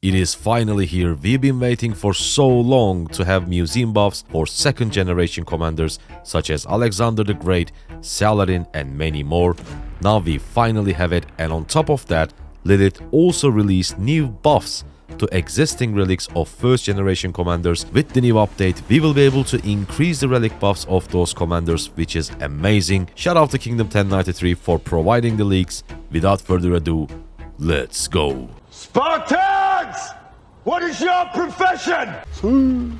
It is finally here. We've been waiting for so long to have museum buffs for second generation commanders such as Alexander the Great, Saladin and many more. Now we finally have it, and on top of that, Lilith also released new buffs to existing relics of first generation commanders. With the new update, we will be able to increase the relic buffs of those commanders, which is amazing. Shout out to Kingdom 1093 for providing the leaks. Without further ado, let's go. Spartans! What is your profession?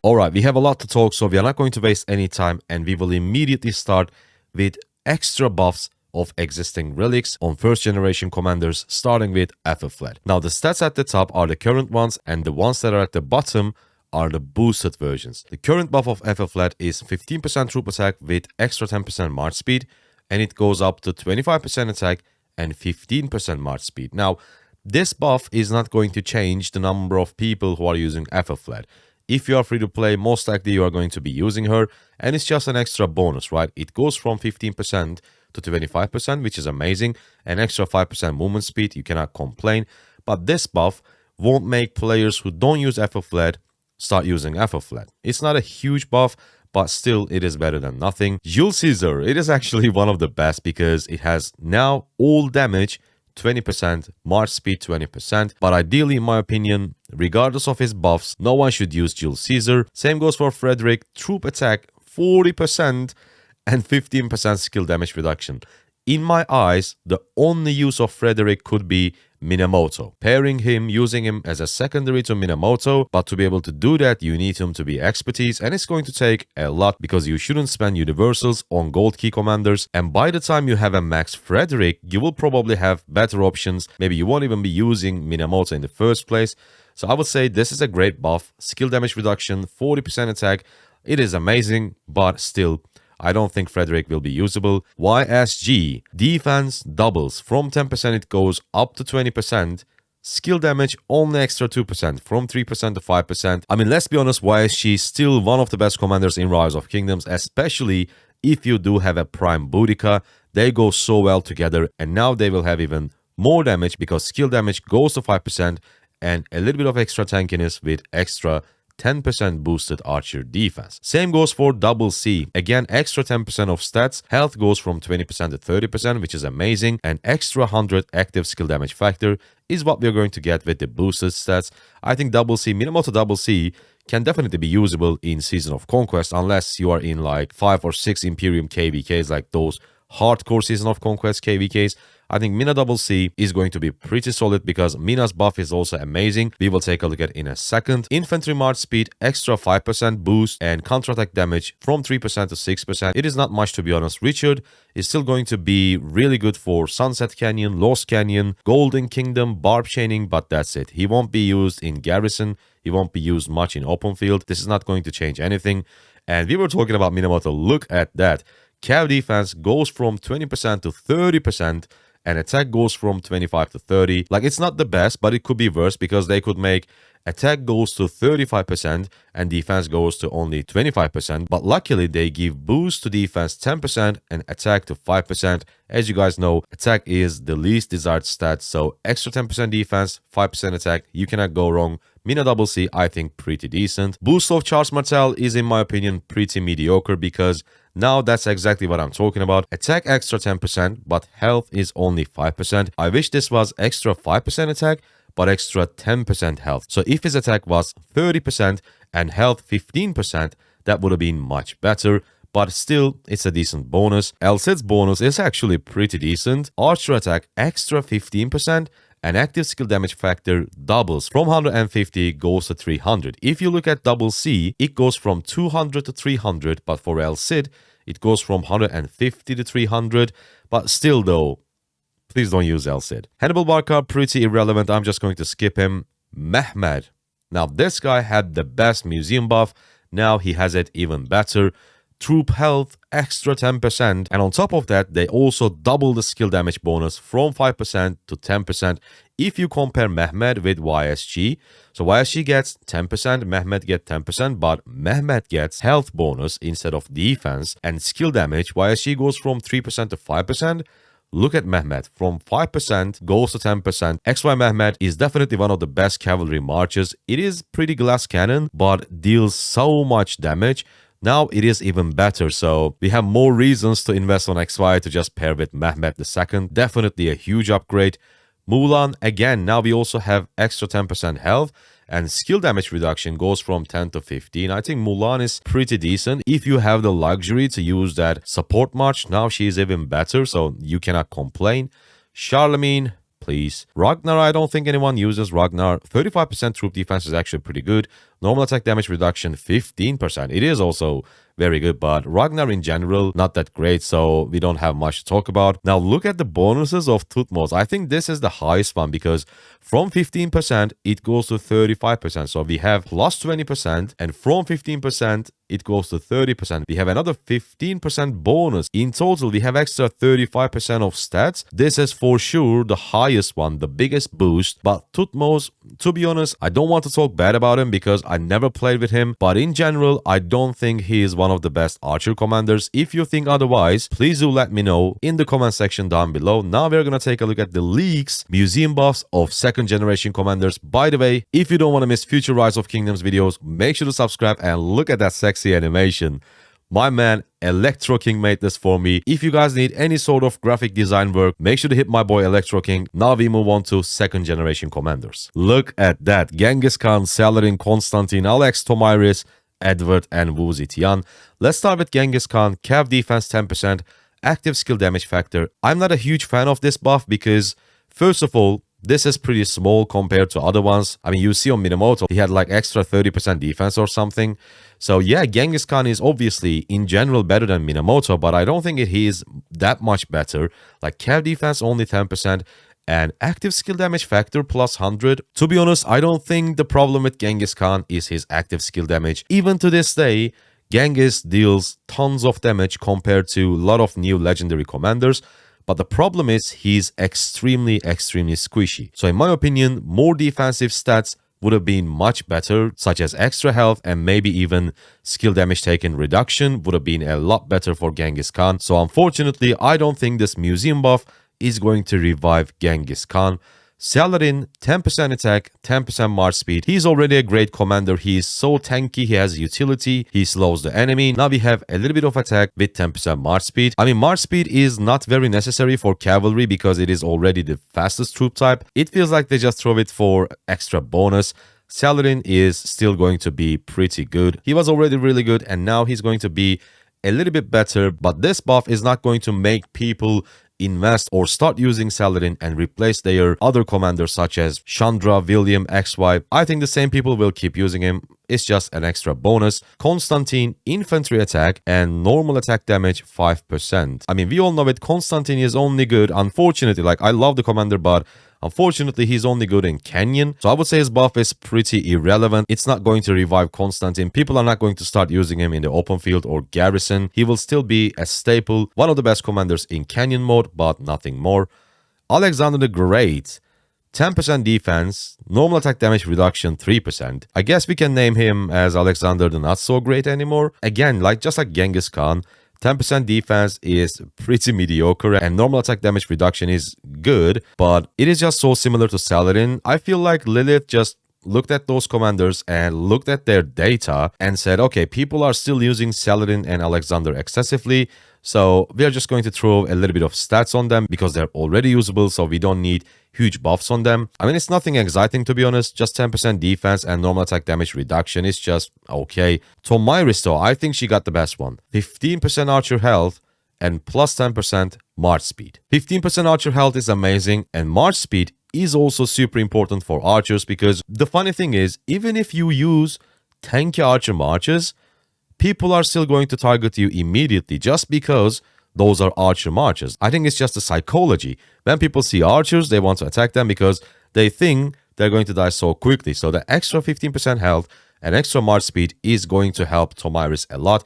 Alright, we have a lot to talk, so we are not going to waste any time, and we will immediately start with extra buffs of existing relics on first generation commanders, starting with Aethelflaed. Now the stats at the top are the current ones, and the ones that are at the bottom are the boosted versions. The current buff of Aethelflaed is 15% troop attack with extra 10% march speed, and it goes up to 25% attack and 15% march speed. Now this buff is not going to change the number of people who are using Aethelflaed. If you are free to play, most likely you are going to be using her, and it's just an extra bonus, right? It goes from 15% to 25%, which is amazing. An extra 5% movement speed, you cannot complain. But this buff won't make players who don't use Aethelflaed start using Aethelflaed. It's not a huge buff, but still it is better than nothing. Jules Caesar, it is actually one of the best because it has now all damage 20%, march speed 20%, but ideally in my opinion, regardless of his buffs, no one should use Jules Caesar. Same goes for Frederick, troop attack 40% and 15% skill damage reduction. In my eyes, the only use of Frederick could be Minamoto. Pairing him, using him as a secondary to Minamoto, but to be able to do that, you need him to be expertise, and it's going to take a lot because you shouldn't spend universals on gold key commanders, and by the time you have a max Frederick, you will probably have better options. Maybe you won't even be using Minamoto in the first place. So I would say this is a great buff. Skill damage reduction, 40% attack. It is amazing, but still, I don't think Frederick will be usable. YSG, defense doubles. From 10% it goes up to 20%. Skill damage only extra 2%, from 3% to 5%. I mean, let's be honest, YSG is still one of the best commanders in Rise of Kingdoms, especially if you do have a Prime Boudica. They go so well together, and now they will have even more damage because skill damage goes to 5% and a little bit of extra tankiness with extra 10% boosted archer defense. Same goes for Double C. Again, extra 10% of stats. Health goes from 20% to 30%, which is amazing. And extra 100 active skill damage factor is what we're going to get with the boosted stats. I think Double C, Minamoto Double C, can definitely be usable in Season of Conquest unless you are in like 5 or 6 Imperium KVKs, like those hardcore Season of Conquest KVKs. I think Mina Double C is going to be pretty solid because Mina's buff is also amazing. We will take a look at in a second. Infantry march speed, extra 5% boost, and counterattack damage from 3% to 6%. It is not much, to be honest. Richard is still going to be really good for Sunset Canyon, Lost Canyon, Golden Kingdom, Barb Chaining, but that's it. He won't be used in Garrison. He won't be used much in open field. This is not going to change anything. And we were talking about Minamoto. Look at that. Cav defense goes from 20% to 30%. And attack goes from 25 to 30. Like, it's not the best, but it could be worse because they could make attack goes to 35% and defense goes to only 25%. But luckily, they give boost to defense 10% and attack to 5%. As you guys know, attack is the least desired stat. So extra 10% defense, 5% attack. You cannot go wrong. Mina Double C, I think, pretty decent. Boost of Charles Martel is, in my opinion, pretty mediocre because now that's exactly what I'm talking about. Attack extra 10%, but health is only 5%. I wish this was extra 5% attack, but extra 10% health. So if his attack was 30% and health 15%, that would have been much better. But still, it's a decent bonus. El Cid's bonus is actually pretty decent. Archer attack extra 15%. And active skill damage factor doubles from 150 goes to 300. If you look at Double C, it goes from 200 to 300, but for El Cid, it goes from 150 to 300. But still though, please don't use El Cid. Hannibal Barca, pretty irrelevant. I'm just going to skip him. Mehmed. Now this guy had the best museum buff. Now he has it even better. Troop health extra 10%, and on top of that they also double the skill damage bonus from 5% to 10% if you compare Mehmed with YSG. So YSG gets 10%, Mehmed gets 10%, but Mehmed gets health bonus instead of defense, and skill damage YSG goes from 3% to 5%, Look at Mehmet. From 5% goes to 10%. XY Mehmet is definitely one of the best cavalry marches. It is pretty glass cannon, but deals so much damage. Now it is even better, so we have more reasons to invest on XY to just pair with Mehmet II. Definitely a huge upgrade. Mulan, again, now we also have extra 10% health, and skill damage reduction goes from 10 to 15. I think Mulan is pretty decent. If you have the luxury to use that support march, now she is even better, so you cannot complain. Charlemagne, please. Ragnar, I don't think anyone uses Ragnar. 35% troop defense is actually pretty good. Normal attack damage reduction, 15%. It is also very good, but Ragnar in general, not that great, so we don't have much to talk about. Now look at the bonuses of Thutmose. I think this is the highest one because from 15%, it goes to 35%. So we have plus 20%, and from 15%, it goes to 30%. We have another 15% bonus. In total, we have extra 35% of stats. This is for sure the highest one, the biggest boost. But Thutmose, to be honest, I don't want to talk bad about him because I never played with him. But in general, I don't think he is one of the best archer commanders. If you think otherwise, please do let me know in the comment section down below. Now we're gonna take a look at the leaks, museum buffs of second generation commanders. By the way, if you don't want to miss future Rise of Kingdoms videos, make sure to subscribe and look at that sexy animation. My man Electro King made this for me. If you guys need any sort of graphic design work, make sure to hit my boy Electro King. Now we move on to second generation commanders. Look at that. Genghis Khan, Saladin, Constantine, Alex, Tomyris, Edward, and Wu Zetian. Let's start with Genghis Khan. Cav defense 10%, active skill damage factor. I'm not a huge fan of this buff because, first of all, this is pretty small compared to other ones. I mean, you see on Minamoto, he had like extra 30% defense or something. So yeah, Genghis Khan is obviously in general better than Minamoto, but I don't think he is that much better. Like cav defense only 10% and active skill damage factor plus 100. To be honest, I don't think the problem with Genghis Khan is his active skill damage. Even to this day, Genghis deals tons of damage compared to a lot of new legendary commanders. But the problem is he's extremely squishy. So in my opinion, more defensive stats would have been much better, such as extra health and maybe even skill damage taken reduction would have been a lot better for Genghis Khan. So unfortunately, I don't think this museum buff is going to revive Genghis Khan. Saladin, 10% attack, 10% march speed. He's already a great commander. He is so tanky, he has utility, he slows the enemy. Now we have a little bit of attack with 10% march speed. I mean, march speed is not very necessary for cavalry because it is already the fastest troop type. It feels like they just throw it for extra bonus. Saladin is still going to be pretty good. He was already really good and now he's going to be a little bit better, but this buff is not going to make people invest or start using Saladin and replace their other commanders such as Chandra, William, XY. I think the same people will keep using him. It's just an extra bonus. Constantine, infantry attack and normal attack damage 5%. I mean, we all know it. Constantine is only good. Unfortunately, like I love the commander, but unfortunately, he's only good in Canyon. So I would say his buff is pretty irrelevant. It's not going to revive Constantine. People are not going to start using him in the open field or garrison. He will still be a staple, one of the best commanders in Canyon mode, but nothing more. Alexander the Great, 10% defense, normal attack damage reduction 3%. I guess we can name him as Alexander the Not So Great anymore. Again, just like Genghis Khan, 10% defense is pretty mediocre and normal attack damage reduction is good, but it is just so similar to Saladin. I feel like Lilith just looked at those commanders and looked at their data and said, okay, people are still using Saladin and Alexander excessively, so we are just going to throw a little bit of stats on them because they're already usable, so we don't need huge buffs on them. I mean, it's nothing exciting to be honest, just 10% defense and normal attack damage reduction is just okay. Tomyris though, I think she got the best one. 15% archer health and plus 10% march speed. 15% archer health is amazing and march speed is also super important for archers because the funny thing is, even if you use tanky archer marches, people are still going to target you immediately just because those are archer marches. I think it's just the psychology. When people see archers, they want to attack them because they think they're going to die so quickly. So the extra 15% health and extra march speed is going to help Tomyris a lot.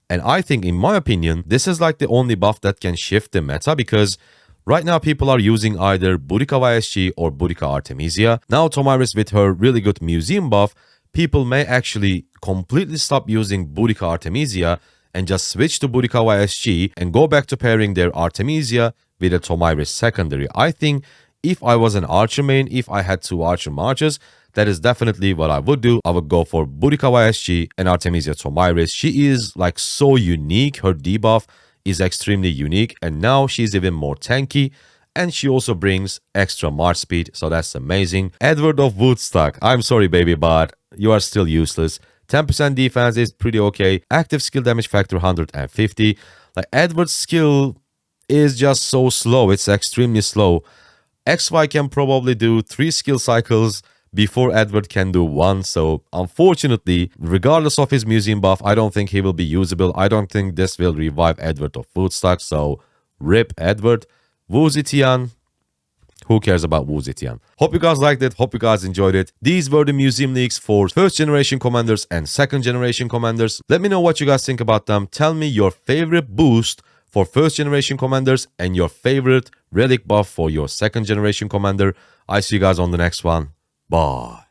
And I think, in my opinion, this is like the only buff that can shift the meta because right now people are using either Boudica YSG or Boudica Artemisia. Now Tomyris with her really good museum buff, people may actually completely stop using Boudica Artemisia and just switch to Boudica YSG and go back to pairing their Artemisia with a Tomyris secondary. I think if I was an archer main, if I had 2 archer marches, that is definitely what I would do. I would go for Burikawa SG and Artemisia Tomyris. She is like so unique. Her debuff is extremely unique, and now she's even more tanky, and she also brings extra march speed, so that's amazing. Edward of Woodstock, I'm sorry baby, but you are still useless. 10% defense is pretty okay. Active skill damage factor 150. Like, Edward's skill is just so slow, it's extremely slow. XY can probably do 3 skill cycles before Edward can do 1, so unfortunately, regardless of his museum buff, I don't think he will be usable. I don't think this will revive Edward of Woodstock, so rip Edward. Wu Zetian, who cares about Wu Zetian? Hope you guys liked it, hope you guys enjoyed it. These were the museum leaks for 1st generation commanders and 2nd generation commanders. Let me know what you guys think about them. Tell me your favorite boost for 1st generation commanders and your favorite relic buff for your 2nd generation commander. I see you guys on the next one. Bye.